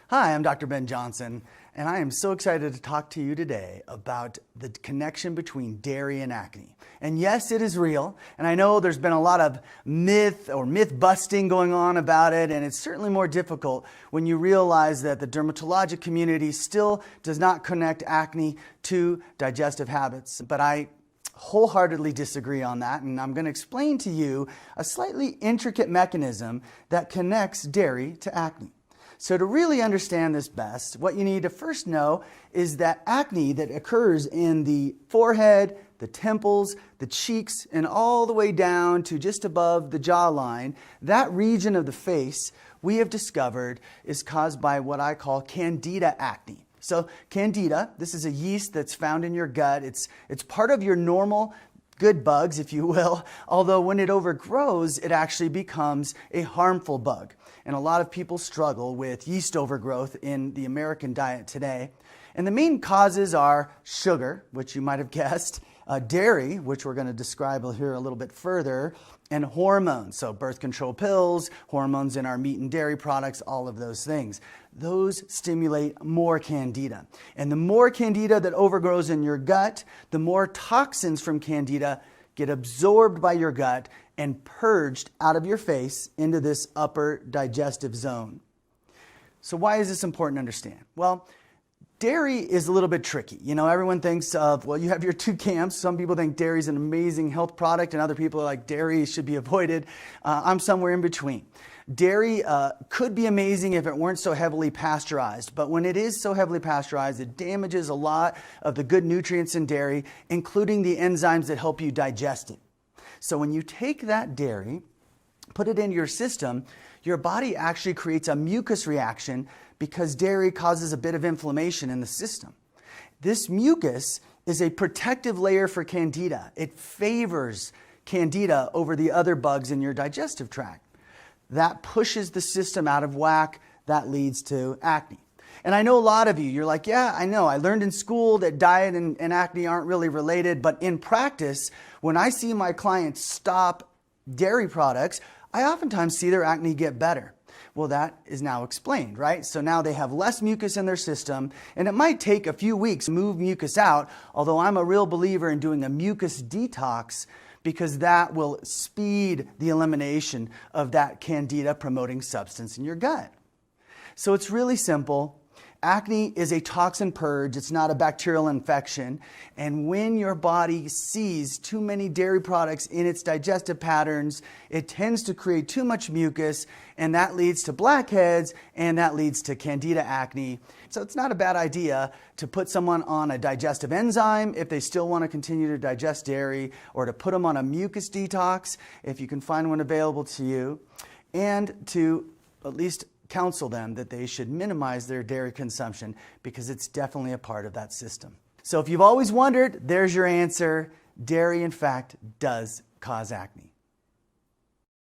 Hi, I'm Dr. Ben Johnson, and I am so excited to talk to you today about the connection between dairy and acne. And yes, it is real, and I know there's been a lot of myth busting going on about it, and it's certainly more difficult when you realize that the dermatologic community still does not connect acne to digestive habits. But I wholeheartedly disagree on that, and I'm going to explain to you a slightly intricate mechanism that connects dairy to acne. So to really understand this best, what you need to first know is that acne that occurs in the forehead, the temples, the cheeks, and all the way down to just above the jawline, that region of the face we have discovered is caused by what I call Candida acne. So Candida, this is a yeast that's found in your gut. It's part of your normal good bugs, if you will, although when it overgrows, it actually becomes a harmful bug. And a lot of people struggle with yeast overgrowth in the American diet today. And the main causes are sugar, which you might have guessed, dairy, which we're going to describe here a little bit further, and hormones. So birth control pills, hormones in our meat and dairy products, all of those things. Those stimulate more Candida. And the more Candida that overgrows in your gut, the more toxins from Candida get absorbed by your gut and purged out of your face into this upper digestive zone. So why is this important to understand? Well, dairy is a little bit tricky. You know, everyone thinks of, well, you have your two camps. Some people think dairy is an amazing health product, and other people are like, dairy should be avoided. I'm somewhere in between. Dairy could be amazing if it weren't so heavily pasteurized, but when it is so heavily pasteurized, it damages a lot of the good nutrients in dairy, including the enzymes that help you digest it. So when you take that dairy, put it into your system, your body actually creates a mucus reaction because dairy causes a bit of inflammation in the system. This mucus is a protective layer for Candida. It favors Candida over the other bugs in your digestive tract. That pushes the system out of whack. That leads to acne. And I know a lot of you, you're like, yeah, I know. I learned in school that diet and acne aren't really related. But in practice, when I see my clients stop dairy products, I oftentimes see their acne get better. Well, that is now explained, right? So now they have less mucus in their system, and it might take a few weeks to move mucus out, although I'm a real believer in doing a mucus detox because that will speed the elimination of that Candida promoting substance in your gut. So it's really simple. Acne is a toxin purge. It's not a bacterial infection. And when your body sees too many dairy products in its digestive patterns, it tends to create too much mucus, and that leads to blackheads, and that leads to Candida acne. So it's not a bad idea to put someone on a digestive enzyme if they still want to continue to digest dairy, or to put them on a mucus detox if you can find one available to you, and to at least counsel them that they should minimize their dairy consumption because it's definitely a part of that system. So if you've always wondered, there's your answer. Dairy, in fact, does cause acne.